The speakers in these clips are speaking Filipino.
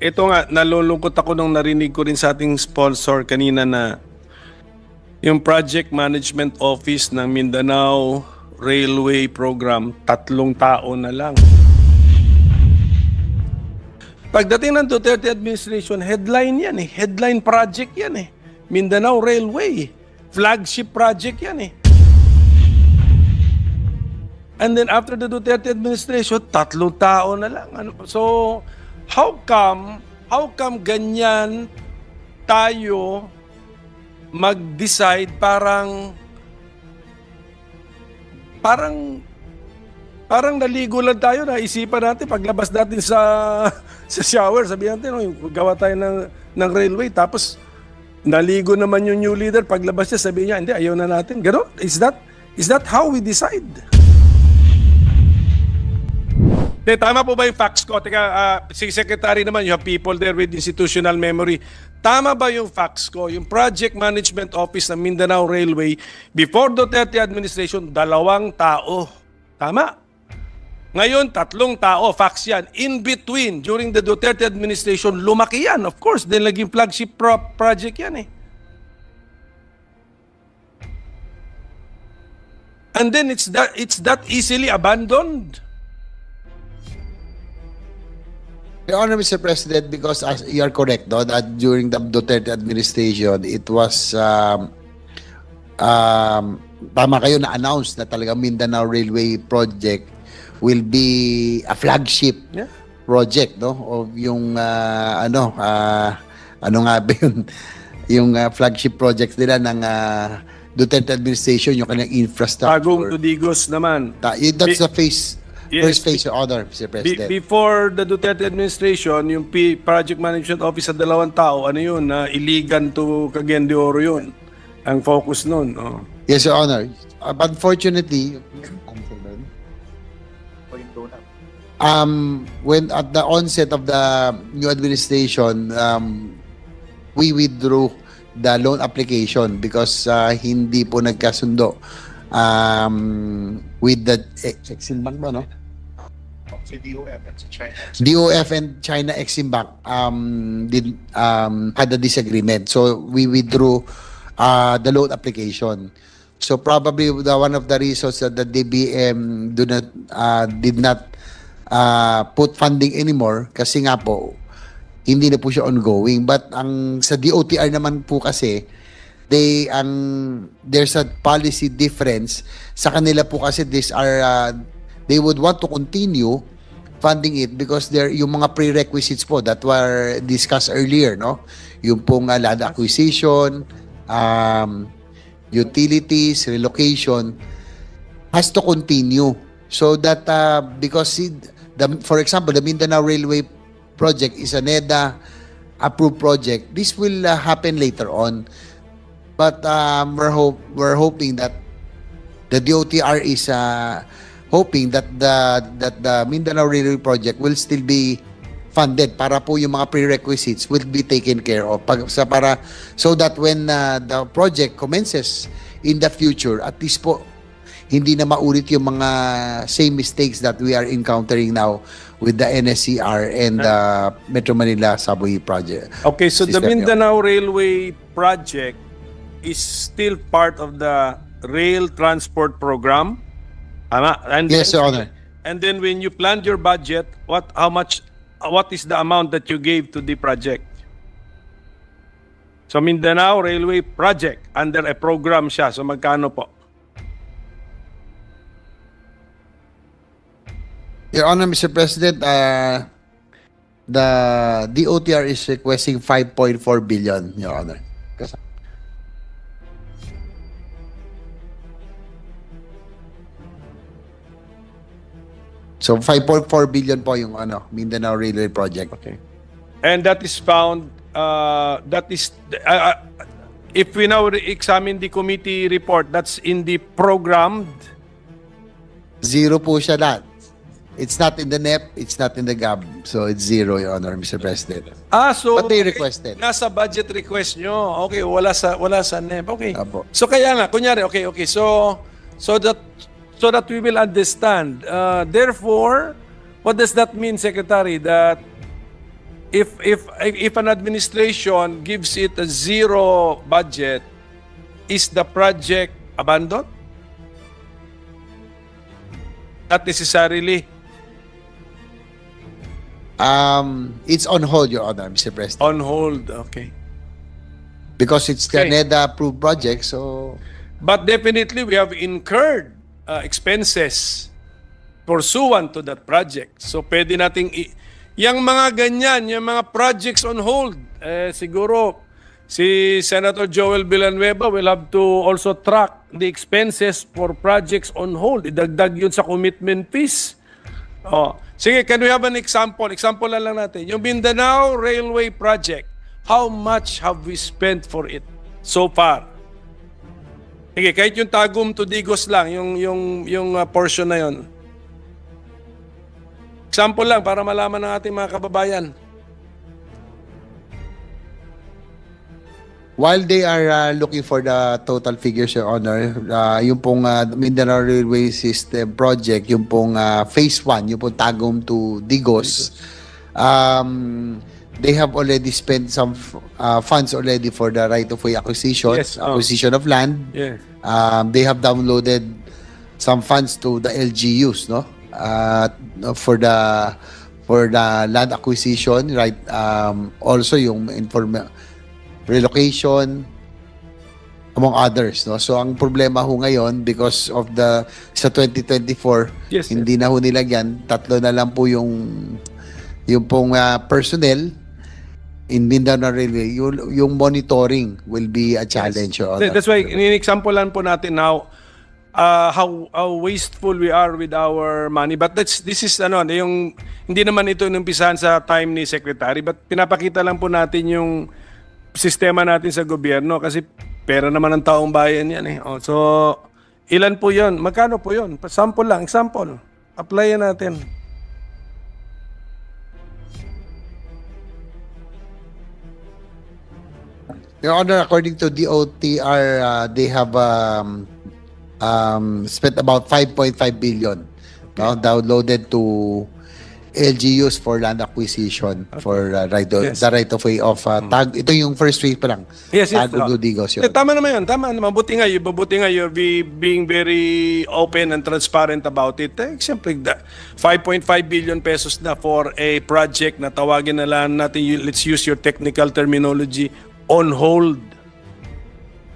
ito nga, nalulungkot ako nung narinig ko rin sa ating sponsor kanina na yung Project Management Office ng Mindanao Railway Program, 3 tao na lang. Pagdating ng Duterte administration, headline yan eh. Headline project yan eh. Mindanao Railway. Flagship project yan eh. And then after the Duterte administration, 3 tao na lang. So, how come ganyan tayo mag-decide parang naligo lang tayo, naisipan natin paglabas natin sa shower, sabihin natin, gawa tayo ng railway, tapos naligo naman yung new leader, paglabas niya, sabihin niya, hindi, ayaw na natin. Ganon? Is that how we decide? Tama po ba yung facts ko? Teka, si Secretary naman, you have people there with institutional memory. Tama ba yung facts ko? Yung Project Management Office ng Mindanao Railway, before Duterte administration, 2 tao. Tama? Ngayon, 3 tao. Facts yan. In between, during the Duterte administration, lumaki yan. Of course, dahil naging flagship project yan eh. And then it's that easily abandoned. Your Honor, Mr. President, because you are correct, no, that during the Duterte administration, it was, tama kayo na-announce na talagang Mindanao Railway Project will be a flagship project, no, of yung, ano nga ba yun, yung flagship project nila ng Duterte administration, yung kanyang infrastructure. Bagong Tudigos naman. That's the first phase, Your Honor, Mr. President. Before the Duterte administration, yung Project Management Office sa 2 tao, ano yun, Iligan to Cagayan de Oro yun. Ang focus nun. Oh. Yes, Your Honor. Unfortunately, when at the onset of the new administration, we withdrew the loan application because hindi po nagkasundo with the Exim Bank ba, no? DOF and China Exim Bank had a disagreement. So we withdrew the loan application. So probably one of the reasons that the DBM did not put funding anymore kasi nga po hindi na po siya ongoing. But sa DOTR naman po kasi there's a policy difference sa kanila po kasi they would want to continue funding it because yung mga prerequisites po that were discussed earlier, no, yung pong land acquisition, utilities, relocation has to continue so that because for example the Mindanao Railway project is a NEDA approved project, this will happen later on. But we're hoping that the DOTR is hoping that the Mindanao Railway project will still be funded para po yung mga prerequisites will be taken care of so that when the project commences in the future, at least po hindi na maulit yung mga same mistakes that we are encountering now with the NSCR and the Metro Manila Subway project. Okay, so the Mindanao Railway project is still part of the rail transport program. And yes, Your Honor. And then when you planned your budget, what is the amount that you gave to the project? So Mindanao Railway project under a program siya. So magkano po? Your Honor, Mr. President, the DOTR is requesting 5.4 billion, Your Honor. So 5.4 billion po yung Mindanao Railway project. Okay. And that is found if we now examine the committee report, that's in the programmed. Zero po siya lahat. It's not in the NEP, it's not in the GAB. So it's zero, Your Honor, Mr. President. So but they requested. Nasa budget request nyo. Okay, wala sa NEP. Okay. Apo. So kaya nga, kunyari, okay. So that we will understand. Therefore, what does that mean, Secretary? That if an administration gives it a zero budget, is the project abandoned? Not necessarily. It's on hold, Your Honor, Mr. President. On hold, okay. Because it's the Okay. NEDA approved project, so But definitely, we have incurred expenses pursuant to that project. So, pwede nating, yung mga ganyan, yung mga projects on hold, siguro, si Senator Joel Villanueva will have to also track the expenses for projects on hold. Idagdag yun sa commitment fees. Oh. Sige, can we have an example? Example na lang natin. Yung Mindanao Railway Project, how much have we spent for it so far? Sige, kahit yung Tagum to Digos lang, yung portion na yon. Example lang para malaman ng ating mga kababayan. while they are looking for the total figures, Your Honor, yung pong Mindanao Railway System Project, yung pong Phase 1, yung pong Tagum to Digos, they have already spent some funds already for the right-of-way acquisition, Yes, acquisition of land. Yeah. They have downloaded some funds to the LGUs, no? For the land acquisition, right? Also yung relocation, among others, no? So ang problema ho ngayon, because of sa 2024, Yes, hindi na ho nilagyan, 3 na lang po yung pong personnel in Mindanao Railway. Yung monitoring will be a challenge. Yes. That's why in-example lang po natin now how wasteful we are with our money. But this is yung hindi naman ito inumpisahan sa time ni Secretary, but pinapakita lang po natin yung sistema natin sa gobyerno kasi pera naman ng taong bayan yan eh. Oh, so ilan po 'yon? Magkano po 'yon? Sample lang, example. Applyan natin. Your Honor, according to DOTR, they have spent about 5.5 billion, no, downloaded to LGUs for land acquisition for Yes. the right of way of tag. Ito yung first week pa lang. Yes, yes. Tagum to Digos yun. Tama naman yun. Tama naman. Mabuti nga you're being very open and transparent about it. Siyempre, 5.5 billion pesos na for a project na tawagin na lang natin, let's use your technical terminology, on hold.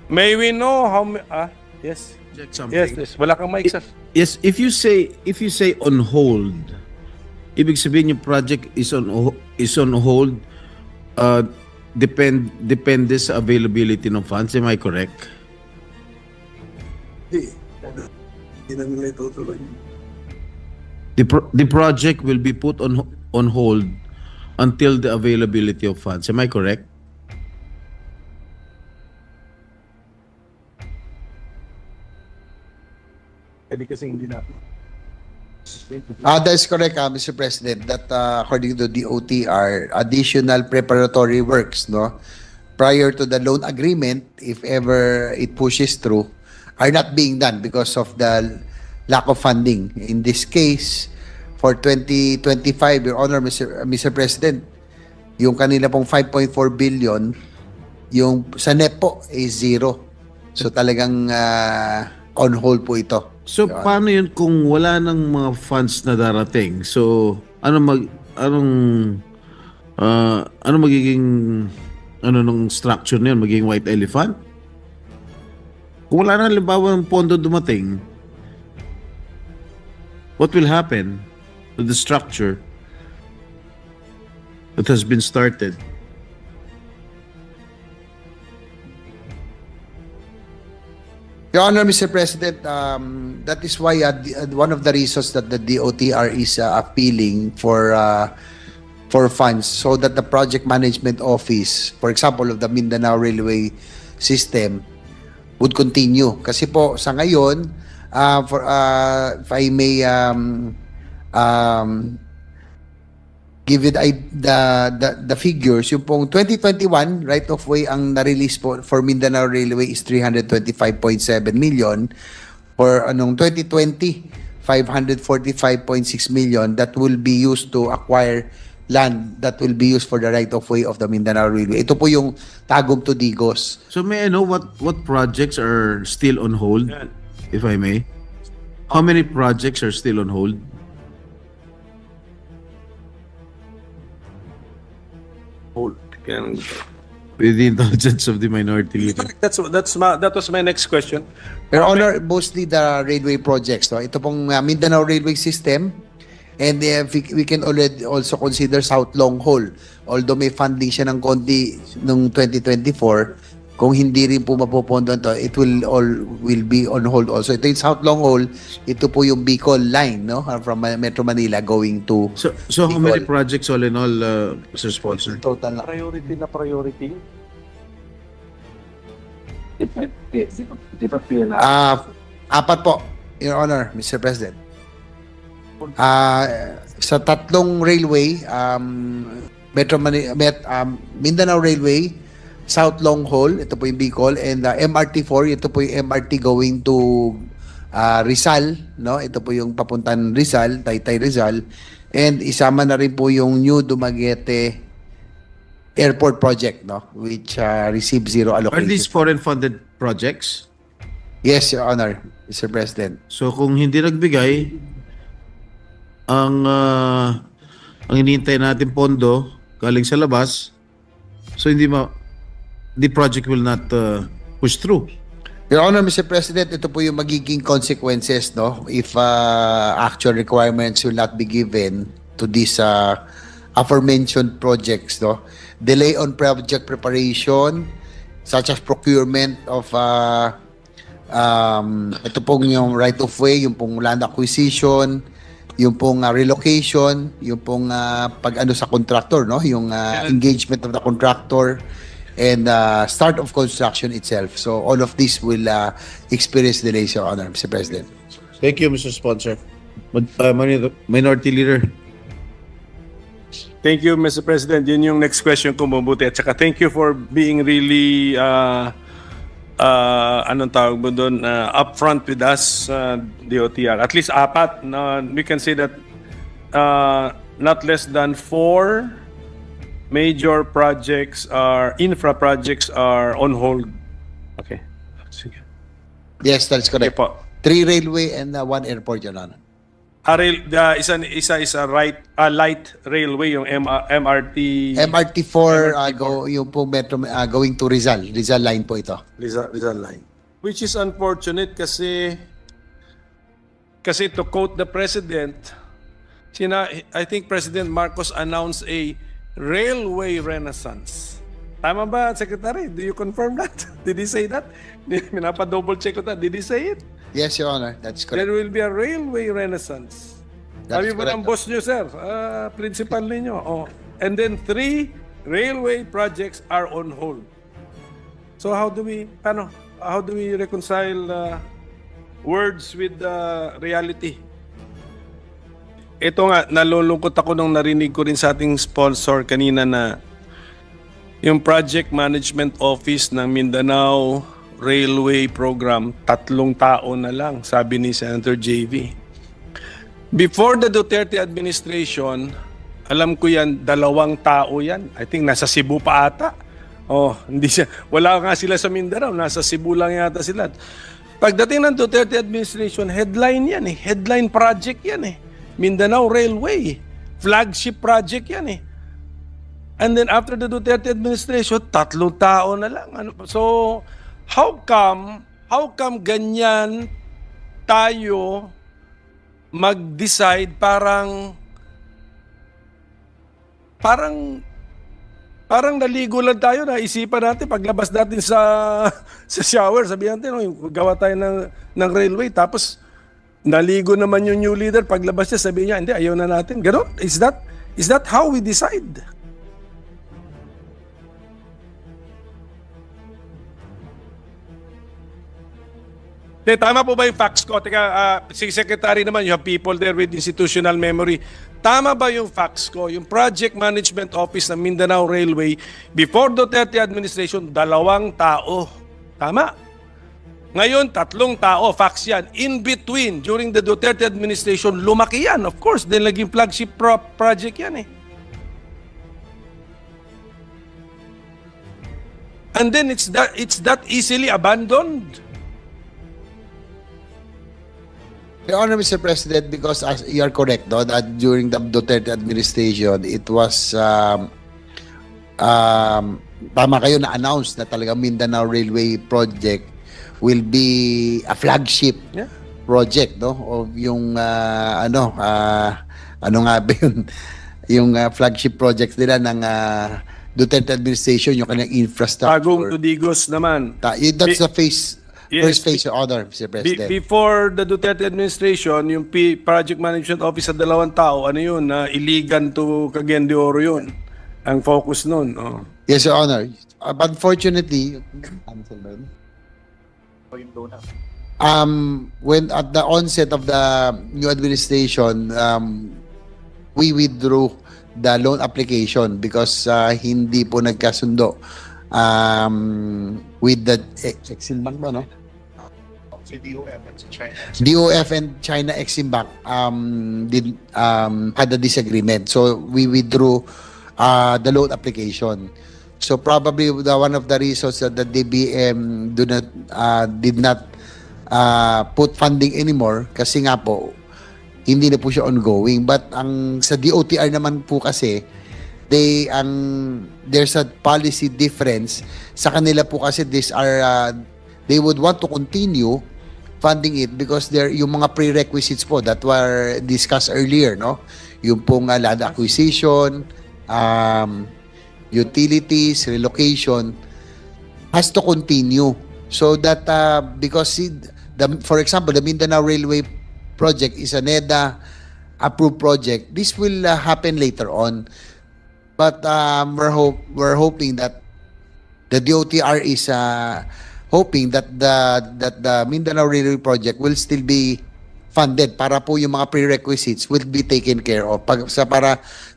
May we know how yes. Yes. Wala kang mic, sir. Yes, if you say on hold, ibig sabihin yung project is on hold, depende sa availability ng funds. Am I correct? The project will be put on hold until the availability of funds. Am I correct? That is correct, Mr. President, that according to DOTR, additional preparatory works, no, prior to the loan agreement, if ever it pushes through, are not being done because of the lack of funding. In this case, for 2025, Your Honor, Mr. President, yung kanila pong 5.4 billion, yung sa NEPO is zero. So talagang on hold po ito. So paano yun kung wala nang mga funds na darating? So anong magiging nung structure na yun? Magiging white elephant? Kung wala nang halimbawa ng pondo dumating, what will happen to the structure that has been started? Your Honor, Mr. President, that is why one of the reasons that the DOTR is appealing for funds so that the project management office, for example, of the Mindanao Railway System, would continue. Kasi po sa ngayon, if I may give it the figures, yung pong 2021 right of way ang na-release po for Mindanao Railway is 325.7 million. For 2020, 545.6 million that will be used to acquire land that will be used for the right-of-way of the Mindanao Railway. Ito po yung Tagum to Digos. So may I know what projects are still on hold, if I may? How many projects are still on hold? With the indulgence of the minority leader. That was my next question. Your Honor, mostly the railway projects. No? Ito pong Mindanao Railway System, and we can already also consider South Long Haul. Although may funding siya ng konti noong 2024, kung hindi rin po mapopondo ito, it will be on hold also. Ito yung South Long Haul, ito po yung Bicol line, no? From Metro Manila going to So how many projects all in all, Mr. Sponsor? total na. Priority na priority. Apat po, Your Honor, Mr. President. Sa tatlong railway, Mindanao Railway, South Long Haul, ito po yung Bicol, and MRT4, ito po yung MRT going to Rizal, no? Ito po yung papuntan Rizal, Taytay Rizal, and isama na rin po yung New Dumaguete Airport project, no? Which received zero allocation. Are these foreign funded projects? Yes, Your Honor, Mr. President. So kung hindi nagbigay, ang hinihintay natin pondo galing sa labas, so the project will not push through. Your Honor, Mr. President, ito po yung magiging consequences, no? If actual requirements will not be given to these aforementioned projects, no? Delay on project preparation, such as procurement of ito pong yung right of way, yung pong land acquisition, yung pong relocation, yung pong pag-ano sa contractor, no? Yung engagement of the contractor, and start of construction itself. So all of this will experience delays, Your Honor, Mr. President. Thank you, Mr. Sponsor. Minority Leader. Thank you, Mr. President. Yun yung next question ko, mabuti. At saka thank you for being really anong tawag mo doon, upfront with us, DOTR. At least apat. We can say that not less than 4 major projects infra projects are on hold. Okay. Sige. Yes, that's correct. Okay po. 3 railway and 1 airport, Your Honor. Isa light railway, yung MRT. MRT4, yung po metro, going to Rizal. Rizal line po ito. Rizal line. Which is unfortunate kasi to quote the President, I think President Marcos announced a railway renaissance. Tama ba, Secretary? Do you confirm that? Did he say that? Minapa-double check ko that. Did he say it? Yes, Your Honor. That's correct. There will be a railway renaissance. Sabi mo ng boss nyo, sir, principal ninyo. Oh. And then 3 railway projects are on hold. So how do we reconcile words with reality? Ito nga, nalulungkot ako nung narinig ko rin sa ating sponsor kanina na yung Project Management Office ng Mindanao Railway Program, 3 tao na lang, sabi ni Senator JV. Before the Duterte administration, alam ko yan, 2 tao yan. I think nasa Cebu pa ata. Wala nga sila sa Mindanao, nasa Cebu lang yata sila. Pagdating ng Duterte administration, headline yan eh. Headline project yan eh. Mindanao Railway. Flagship project yan eh. And then after the Duterte administration, 3 tao na lang. So, how come ganyan tayo mag-decide parang naligo lang tayo, naisipan natin paglabas natin sa shower, sabihan natin, gawa tayo ng railway, tapos naligo naman yung new leader, paglabas niya, sabihin niya, hindi, ayaw na natin. Ganon? Is that how we decide? Tama po ba yung facts ko? Teka, si Secretary naman, you have people there with institutional memory. Tama ba yung facts ko? Yung Project Management Office ng Mindanao Railway, before Duterte administration, 2 tao. Tama? Ngayon, 3 tao. Facts yan. In between, during the Duterte administration, lumaki yan. Of course, dahil naging flagship project yan eh. and then it's that easily abandoned. Your Honor, Mr. President, because as you are correct, no, that during the Duterte administration, it was tama kayo na announce na talaga Mindanao Railway Project will be a flagship project, no, of yung ano nga ba yun, yung flagship project nila ng Duterte administration, yung kanyang infrastructure. Tagum to Digos naman. That's the first phase, Your Honor, Mr. President. Before the Duterte administration, yung Project Management Office sa dalawang tao, ano yun, Iligan to Cagayan de Oro yun. Ang focus nun. Oh. Yes, Your Honor. Unfortunately, when at the onset of the new administration, we withdrew the loan application because hindi po nagkasundo with the Exim Bank ba, no? DOF and China Exim Bank had a disagreement. So we withdrew the loan application. So probably one of the reasons that the DBM did not put funding anymore kasi nga po hindi na po siya ongoing. But ang sa DOTR naman po kasi there's a policy difference sa kanila po kasi they would want to continue funding it because yung mga prerequisites po that were discussed earlier, no, yung pong land acquisition, utilities, relocation has to continue so that because for example the Mindanao Railway project is a NEDA approved project, this will happen later on. But we're hoping that the DOTR is hoping that the Mindanao Railway project will still be funded para po yung mga prerequisites will be taken care of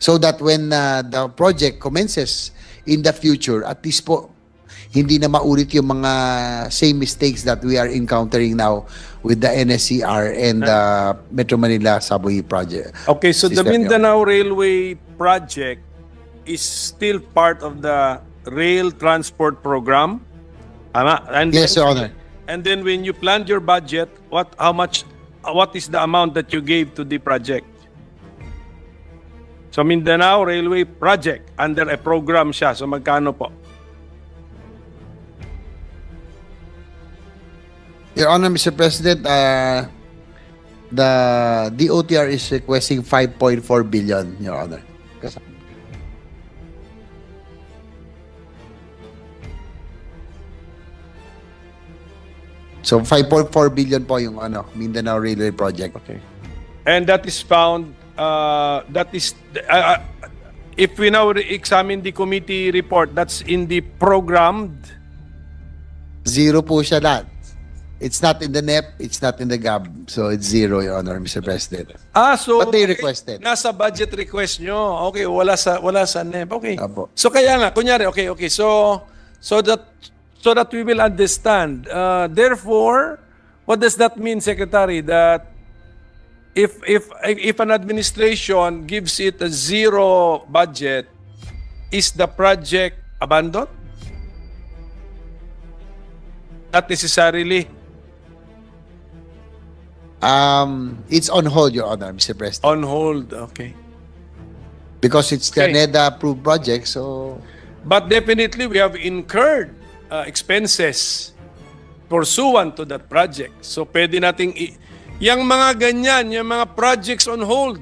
so that when the project commences in the future, at least po hindi na maulit yung mga same mistakes that we are encountering now with the NSCR and the Metro Manila Subway project. Okay, so the Mindanao Railway project is still part of the rail transport program. And yes, Your Honor. And then when you planned your budget, what is the amount that you gave to the project? So Mindanao Railway project under a program siya. So magkano po? Your Honor, Mr. President, the DOTR is requesting 5.4 billion, Your Honor. So 5.4 billion po yung Mindanao Railway project. Okay. And that is found if we now examine the committee report, that's in the programmed. Zero po siya lahat. It's not in the NEP, it's not in the GAB. So it's zero, Your Honor, Mr. President. So but they requested. Nasa budget request nyo. Okay, wala sa NEP. Okay. Apo. So kaya nga, kunyari, okay. So that we will understand. Therefore, what does that mean, Secretary? That if an administration gives it a zero budget, is the project abandoned? Not necessarily. It's on hold, Your Honor, Mr. President. On hold, okay. Because it's the NEDA approved project, so. But definitely, we have incurred expenses pursuant to that project. So pwede nating yung mga ganyan, yung mga projects on hold,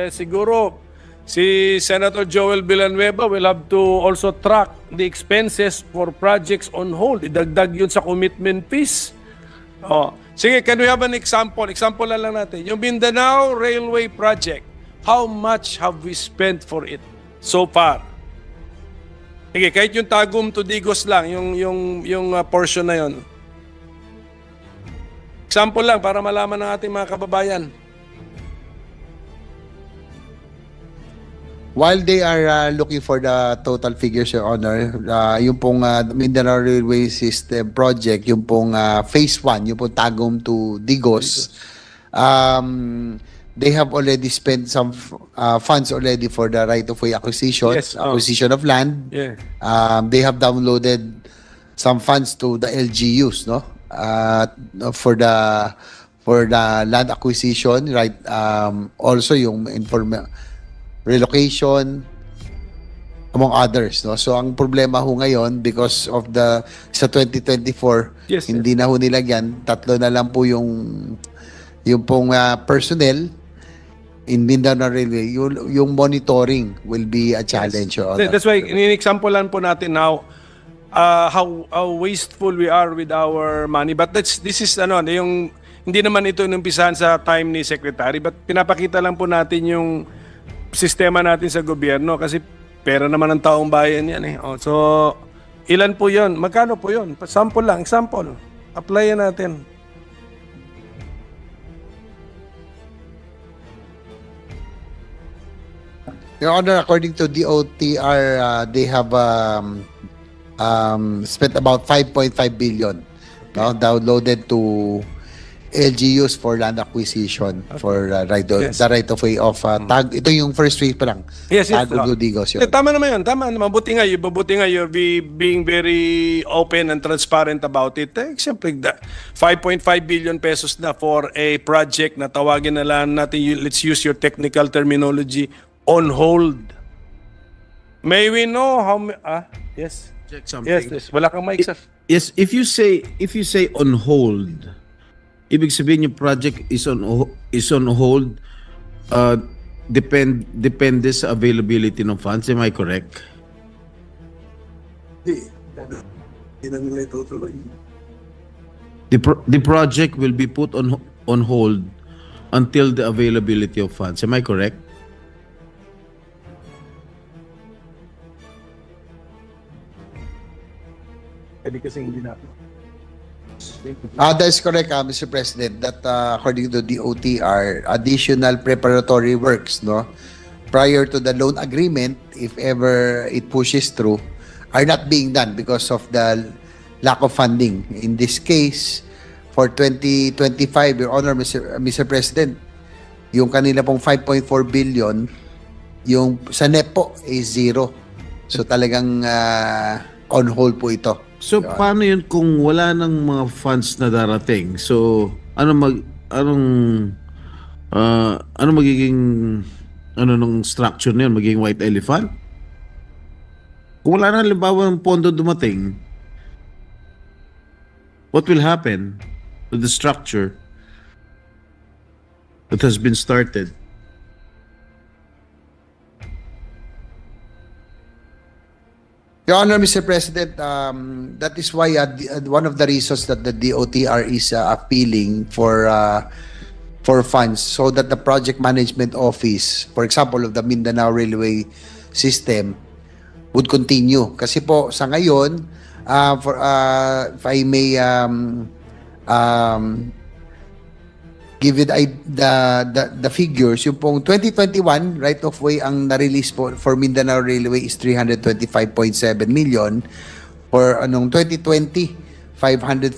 siguro si Senator Joel Villanueva will have to also track the expenses for projects on hold. Idagdag yun sa commitment fees. Sige, can we have an example? Example na lang natin. Yung Mindanao Railway Project, how much have we spent for it so far? Sige, kahit yung Tagum to Digos lang, yung portion na yon. Example lang para malaman ng ating mga kababayan. While they are looking for the total figures, Your Honor, yung pong Mindanao Railway System Project, yung pong Phase 1, yung pong Tagum to Digos, they have already spent some funds already for the right-of-way acquisition, Yes, acquisition of land. Yeah. They have downloaded some funds to the LGUs, no? For the land acquisition, right? Also yung relocation, among others, no? So ang problema ho ngayon because of sa 2024, Yes, hindi na ho nilagyan, 3 na lang po yung pong personnel in Mindanao Railway. Yung monitoring will be a challenge. Your Honor. That's why in-example lang po natin now how wasteful we are with our money. But this is yung hindi naman ito inumpisahan sa time ni Secretary, but pinapakita lang po natin yung sistema natin sa gobyerno kasi pera naman ng taong bayan yan eh. Oh, so ilan po 'yon? Magkano po 'yon? Sample lang, example. Applyan natin. Your Honor, according to DOTR, they have spent about 5.5 billion now downloaded to LGUs for land acquisition for the right of way of tag. Ito yung first week pa lang. Yes, yes. Tagum Digos yun. Tama naman yun. Tama naman. Mabuti nga you're being very open and transparent about it. Siyempre, 5.5 billion pesos na for a project na tawagin na lang natin, let's use your technical terminology, on hold. May we know how yes. Check something. Yes. Wala kang mic, sir. Yes, if you say on hold, ibig sabihin yung project is on hold, depende sa availability ng funds. Am I correct? The project will be put on hold until the availability of funds. Am I correct? That is correct, Mr. President, that according to the OTR, additional preparatory works, no, prior to the loan agreement, if ever it pushes through, are not being done because of the lack of funding. In this case, for 2025, Your Honor, Mr. President, yung kanila pong 5.4 billion, yung sa NEP po is zero. So talagang on hold po ito. So paano yun kung wala nang mga funds na darating? So anong magiging nung structure na yun? Magiging white elephant? Kung wala na halimbawa ng pondo dumating, what will happen to the structure that has been started? Your Honor, Mr. President, that is why one of the reasons that the DOTR is appealing for funds so that the project management office, for example, of the Mindanao Railway System, would continue. Kasi po sa ngayon, if I may give it the figures, yung pong 2021 right of way ang na-release po for Mindanao Railway is 325.7 million. For 2020, 545.6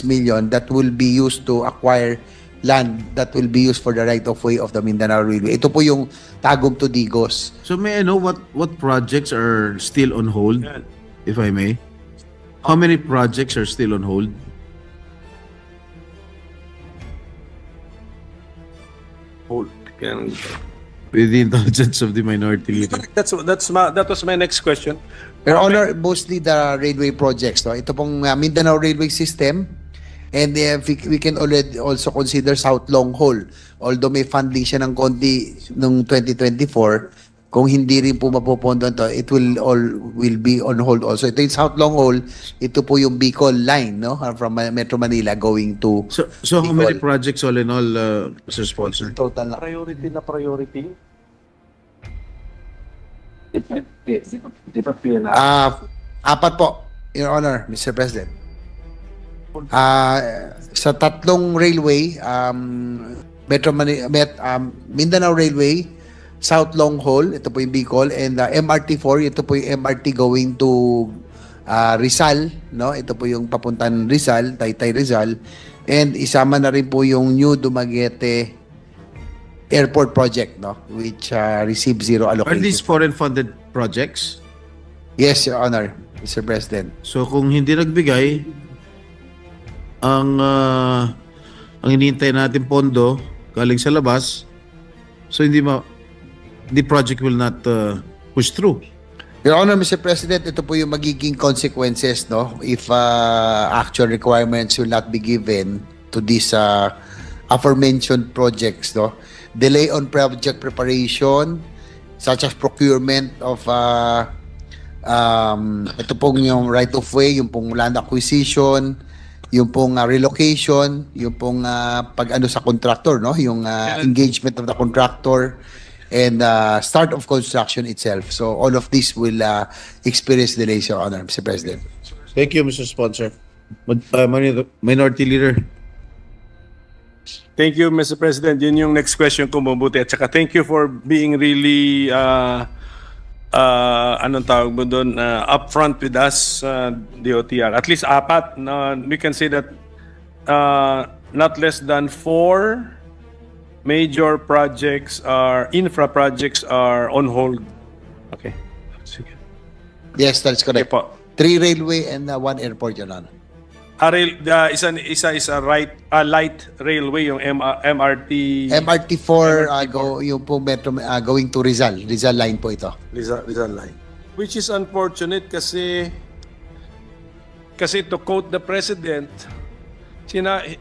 million that will be used to acquire land that will be used for the right of way of the Mindanao Railway. Ito po yung Tagum to Digos. So may I know what projects are still on hold, if I may? How many projects are still on hold? With the indulgence of the minority leader. That was my next question. Your Honor, mostly the railway projects. No? Ito pong Mindanao Railway System, and we can already also consider South Long Haul. Although may funding siya ng konti noong 2024, kung hindi rin po mapupondo ito, it will be on hold also. Ito yung South Long Haul, ito po yung Bicol line, no, from Metro Manila going to So how many projects all in all, Mr. Sponsor? total na. Priority. Apat po, Your Honor, Mr. President. Sa tatlong railway, Mindanao Railway, South Long Haul, ito po yung Bicol, and MRT4, ito po yung MRT going to Rizal, no? Ito po yung papuntan Rizal, Taytay Rizal, and isama na rin po yung New Dumaguete Airport project, no? Which received zero allocation. Are these foreign funded projects? Yes, Your Honor, Mr. President. So kung hindi nagbigay, ang hinihintay natin pondo galing sa labas, so the project will not push through. Your Honor, Mr. President, ito po yung magiging consequences, no? If actual requirements will not be given to these aforementioned projects, no? Delay on project preparation, such as procurement of ito pong yung right of way, yung pong land acquisition, yung pong relocation, yung pong pag-ano sa contractor, no? Yung engagement of the contractor, and start of construction itself. So all of this will experience delays, Your Honor, Mr. President. Thank you, Mr. Sponsor. Minority Leader. Thank you, Mr. President. Yun yung next question ko, mabuti. At saka thank you for being really anong tawag mo doon, upfront with us, DOTR. At least apat. We can say that not less than 4 major projects infra projects are on hold. Okay. Sige. Yes, that's correct. Okay po. 3 railway and 1 airport, Your Honor. Isa is a light railway, yung MRT. MRT4, yung po metro, going to Rizal. Rizal line po ito. Rizal line. Which is unfortunate kasi to quote the President,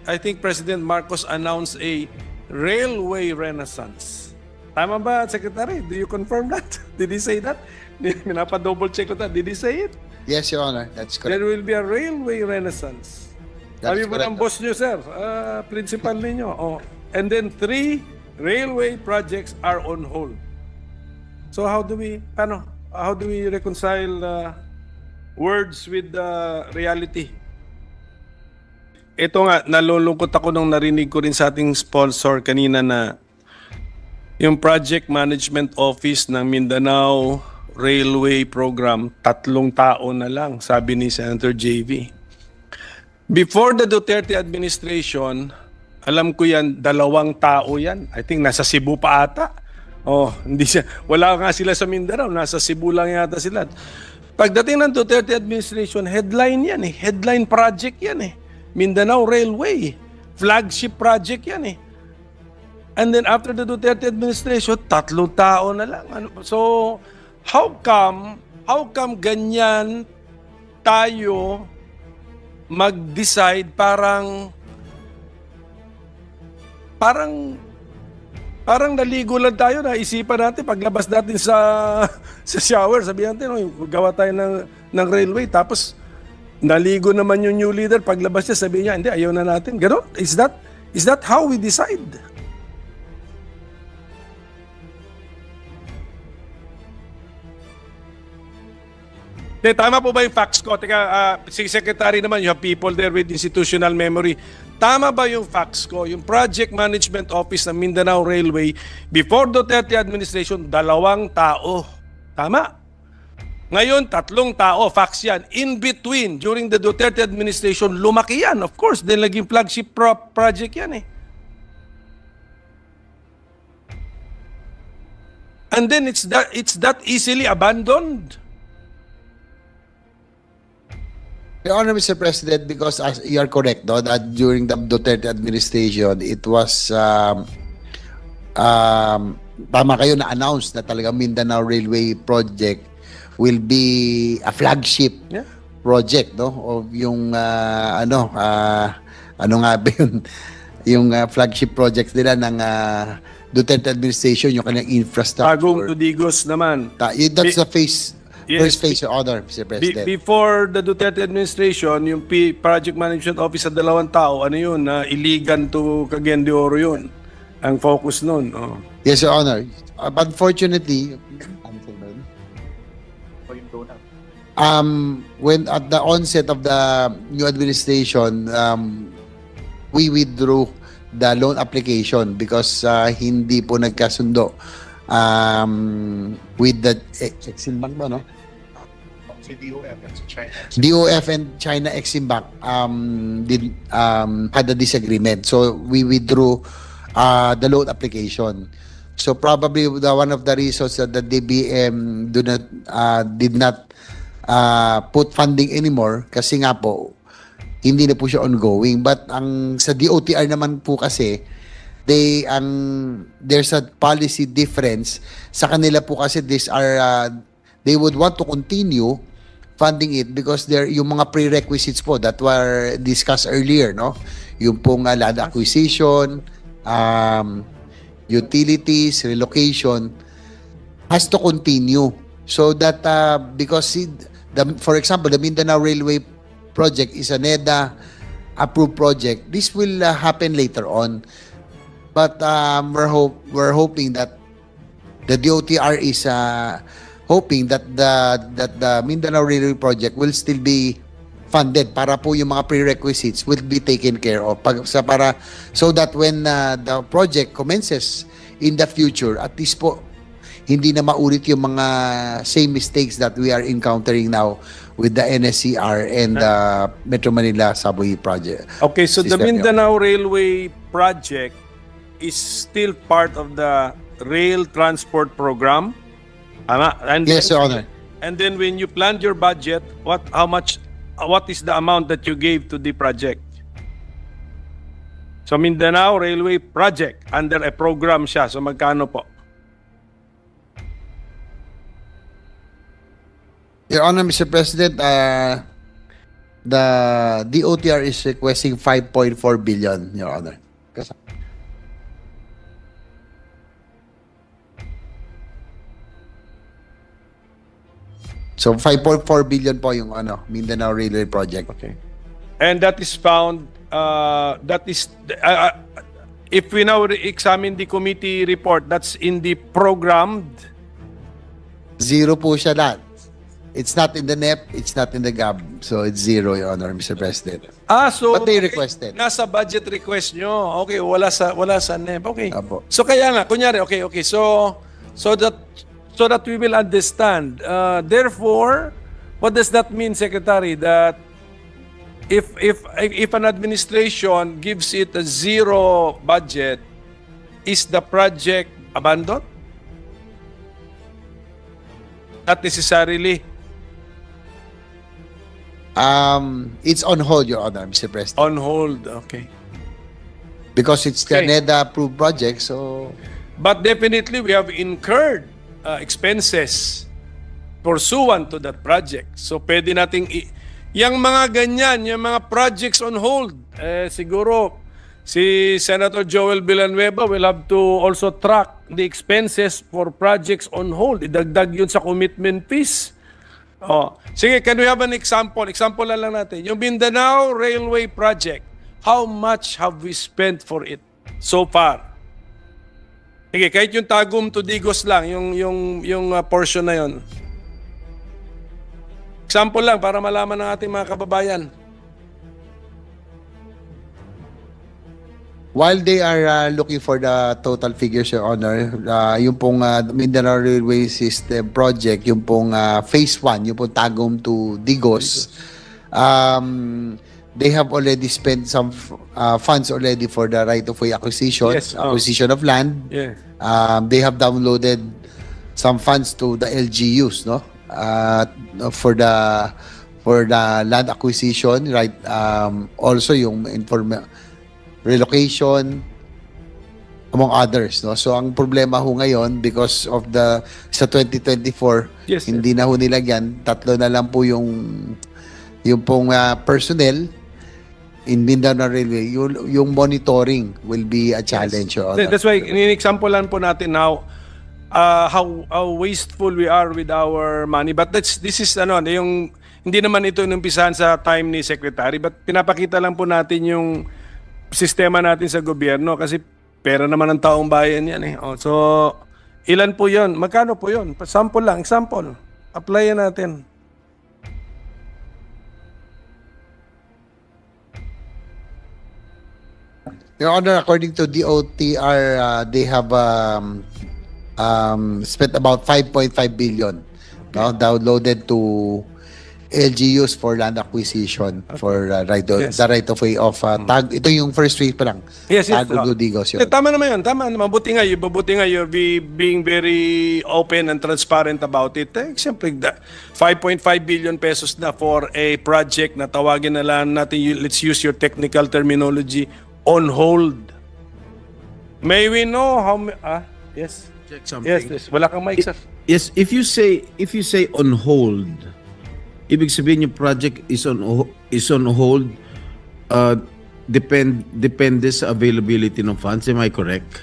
I think President Marcos announced a railway renaissance. Tama ba, Secretary? Do you confirm that? Did he say that? Minapa-double check ko that. Did he say it? Yes, Your Honor. That's correct. There will be a railway renaissance. Sabi ba ng boss nyo, sir? Principal ninyo. Oh. And then 3 railway projects are on hold. So how do we reconcile words with reality? Ito nga, nalulungkot ako nung narinig ko rin sa ating sponsor kanina na yung Project Management Office ng Mindanao Railway Program, 3 tao na lang, sabi ni Senator JV. Before the Duterte administration, alam ko yan, 2 tao yan. I think nasa Cebu pa ata. Oh, wala nga sila sa Mindanao, nasa Cebu lang yata sila. Pagdating ng Duterte administration, headline yan eh. Headline project yan eh. Mindanao Railway. Flagship project yan eh. And then after the Duterte administration, 3 tao na lang. So, how come ganyan tayo mag-decide parang naligo lang tayo, naisipan natin paglabas natin sa shower, sabihan natin, gawa tayo ng railway, tapos naligo naman yung new leader, paglabas niya sabihin niya, hindi, ayaw na natin. Ganon? Is that how we decide? Tama po ba yung facts ko? Teka, si Secretary naman, you have people there with institutional memory. Tama ba yung facts ko? Yung Project Management Office ng Mindanao Railway, before Duterte administration, 2 tao. Tama? Ngayon, 3 tao. Facts yan. In between, during the Duterte administration, lumaki yan. Of course, dahil naging flagship project yan eh. And then it's that easily abandoned. Your Honor, Mr. President, because as you are correct, no, that during the Duterte administration, it was tama kayo na announce na talaga Mindanao Railway Project will be a flagship project, no, of yung ano nga ba yun, yung flagship project nila ng Duterte administration, yung kanyang infrastructure. Bagong Tudigos naman. That's the first phase, Your Honor, Mr. President. Before the Duterte administration, yung Project Management Office sa 2 tao, ano yun, Iligan to Cagayan de Oro yun. Ang focus nun. Oh. Yes, Your Honor. Unfortunately, when at the onset of the new administration, we withdrew the loan application because hindi po nagkasundo with the Exim Bank ba, no? DOF and China Exim Bank had a disagreement. So we withdrew the loan application. So probably one of the reasons that the DBM did not put funding anymore kasi nga po hindi na po siya ongoing. But ang sa DOTR naman po kasi there's a policy difference sa kanila po kasi they would want to continue funding it because yung mga prerequisites po that were discussed earlier, no? Yung pong land acquisition, utilities, relocation has to continue. So that because for example, the Mindanao Railway project is a NEDA approved project. This will happen later on. But we're hoping that the DOTR is hoping that the Mindanao Railway project will still be funded para po yung mga prerequisites will be taken care of so that when the project commences in the future, at least po hindi na maulit yung mga same mistakes that we are encountering now with the NSCR and the Metro Manila Subway project. Okay, so the Mindanao Railway project is still part of the rail transport program. And yes, Your Honor. And then when you planned your budget, what is the amount that you gave to the project? So Mindanao Railway project under a program siya. So magkano po? Your Honor, Mr. President, the DOTR is requesting 5.4 billion, Your Honor. So 5.4 billion po yung Mindanao Railway project. Okay. And that is found if we now examine the committee report, that's in the programmed. Zero po siya lahat. It's not in the NEP, it's not in the GAB. So it's zero, Your Honor, Mr. President. So but they requested. Nasa budget request nyo. Okay, wala sa NEP. Okay. Apo. So kaya nga, kunyari, okay. So that we will understand. Therefore, what does that mean, Secretary? That if an administration gives it a zero budget, is the project abandoned? Not necessarily. It's on hold, Your Honor, Mr. President. On hold, okay. Because it's the NEDA approved project, so. But definitely, we have incurred expenses pursuant to that project. So pwede nating yung mga ganyan, yung mga projects on hold, siguro si Senator Joel Villanueva will have to also track the expenses for projects on hold. Idagdag yun sa commitment fees. Sige, can we have an example? Example na lang natin. Yung Mindanao Railway Project, how much have we spent for it so far? Sige, kahit yung Tagum to Digos lang, yung portion na yon. Example lang para malaman ng ating mga kababayan. While they are looking for the total figures, Your Honor, yung pong Mindanao Railway System Project, yung pong Phase 1, yung pong Tagum to Digos, they have already spent some funds already for the right-of-way acquisition, acquisition of land. Yeah. They have downloaded some funds to the LGUs, no, for the land acquisition, right? Also yung relocation, among others, no. So ang problema ho ngayon because of sa 2024, hindi na ho nilagyan, tatlo na lang po yung pong personnel in Mindanao Railway. Yung monitoring will be a challenge. Yes. That's why in-example lang po natin now how wasteful we are with our money. But this is yung hindi naman ito inumpisahan sa time ni Secretary, but pinapakita lang po natin yung sistema natin sa gobyerno kasi pera naman ng taong bayan yan eh. So, ilan po yun? Magkano po yun? Sample lang, example. Applyan natin. Your Honor, according to DOTR, they have spent about 5.5 billion, no, downloaded to LGUs for land acquisition for the right of way of tag. Ito yung first week pa lang. Yes, yes. Tagum to Digos yun. Tama naman yun. Tama. Mabuti nga you're being very open and transparent about it. Siyempre, 5.5 billion pesos na for a project na tawagin na lang natin, let's use your technical terminology, on hold. May we know how yes. Check something. Yes. Wala kang mic, sir. Yes, if you say on hold, ibig sabihin yung project is on hold, depende sa availability ng funds. Am I correct?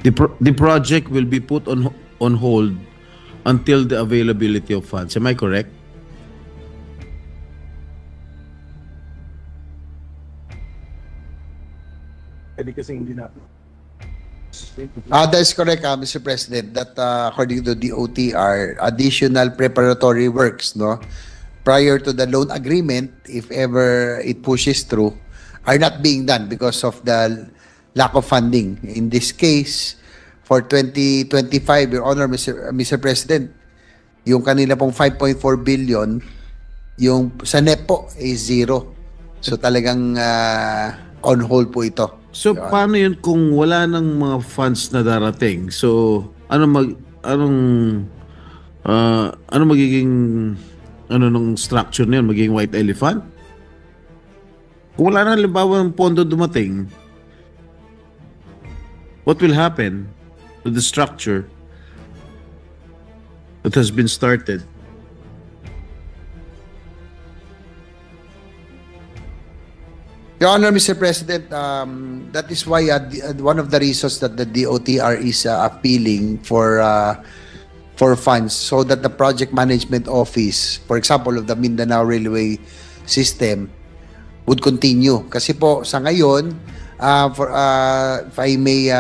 The project will be put on hold until the availability of funds. Am I correct? That is correct, Mr. President, that according to DOTR, additional preparatory works, no, prior to the loan agreement, if ever it pushes through, are not being done because of the lack of funding. In this case, for 2025, Your Honor, Mr. President, yung kanila pong 5.4 billion, yung sa NEP po is zero. So talagang on hold po ito. So paano yun kung wala nang mga funds na darating? So anong magiging nung structure niyan, magiging white elephant? Kung wala nang halimbawa ng pondo dumating, what will happen to the structure that has been started? Your Honor, Mr. President, that is why one of the reasons that the DOTR is appealing for funds so that the project management office, for example, of the Mindanao Railway System, would continue. Kasi po sa ngayon, if I may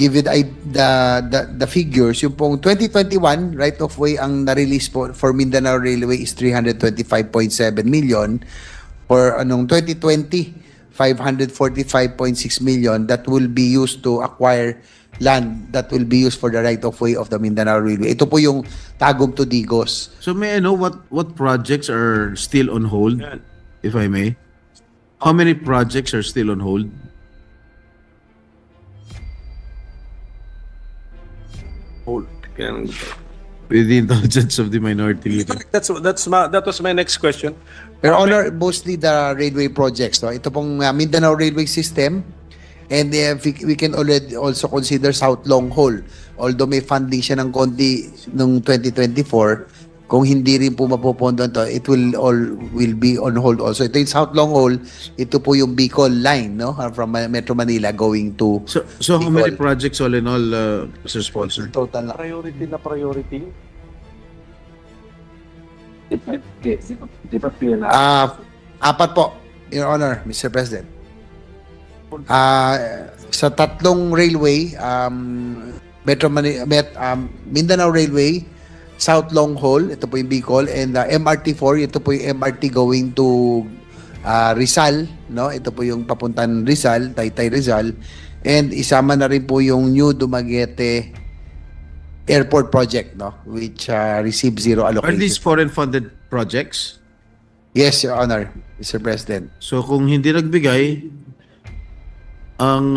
give it the figures, yung pong 2021 right of way ang na-release po for Mindanao Railway is 325.7 million. For 2020, 545.6 million that will be used to acquire land that will be used for the right of way of the Mindanao Railway. Ito po yung Tagum to Digos. So may I know what projects are still on hold, if I may? How many projects are still on hold? With the indulgence of the minority leader. That was my next question. Your Honor, mostly the railway projects. No? Ito pong Mindanao Railway System, and we can already also consider South Long Haul. Although may funding siya ng konti noong 2024, kung hindi rin po mapupondo ito, it will be on hold also. Ito yung South Long Haul, ito po yung Bicol line, no, from Metro Manila going to So how many projects all in all, Mr. Sponsor? total na. Priority. Apat po, Your Honor, Mr. President. Sa tatlong railway, Mindanao Railway, South Long Haul, ito po yung Bicol, and MRT4, ito po yung MRT going to Rizal, no? Ito po yung papuntan Rizal, Taytay Rizal, and isama na rin po yung New Dumaguete Airport Project, no? Which received zero allocation. Are these foreign funded projects? Yes, Your Honor, Mr. President. So kung hindi nagbigay, ang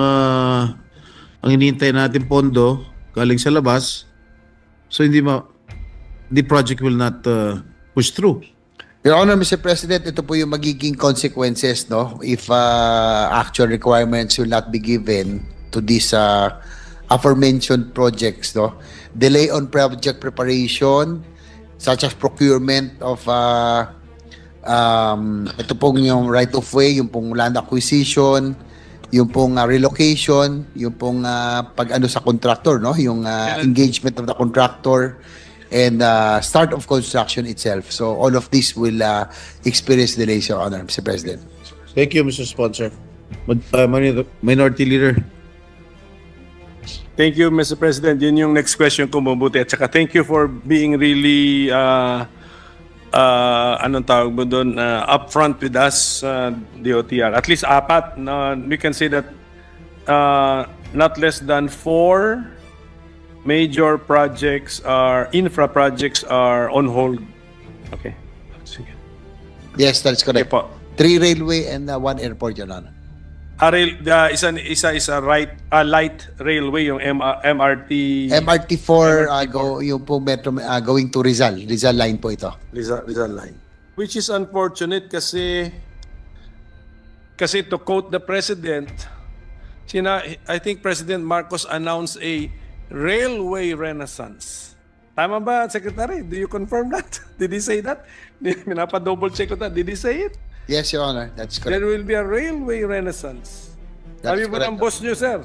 hinihintay natin pondo galing sa labas, so the project will not push through. Your Honor, Mr. President, ito po yung magiging consequences, no? If actual requirements will not be given to these aforementioned projects, no? Delay on project preparation, such as procurement of ito pong yung right of way, yung pong land acquisition, yung pong relocation, yung pong pag-ano sa contractor, no? Yung engagement of the contractor, and start of construction itself. So all of this will experience delays, Your Honor, Mr. President. Thank you, Mr. Sponsor. Minority Leader. Thank you, Mr. President. Yun yung next question ko, mabuti. At saka thank you for being really anong tawag mo doon, upfront with us, DOTR. At least apat. We can say that not less than 4 major projects infra projects are on hold. Okay. Sige. Yes, that's Okay correct. po. 3 railway and 1 airport, Your Honor. Isa light railway yung MRT MRT4, yung po metro, going to Rizal. Rizal line po ito. Rizal line. Which is unfortunate kasi to quote the president, I think President Marcos announced a railway renaissance. Tama ba, Secretary? Do you confirm that? Did he say that? Minapa-double check ko that. Did he say it? Yes, Your Honor. That's correct. There will be a railway renaissance. That's Sabi ba correct. ng boss nyo, sir?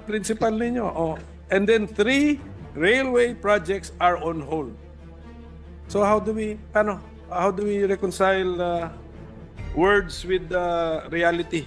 Principal ninyo. Oh. And then 3 railway projects are on hold. So how do we reconcile words with reality?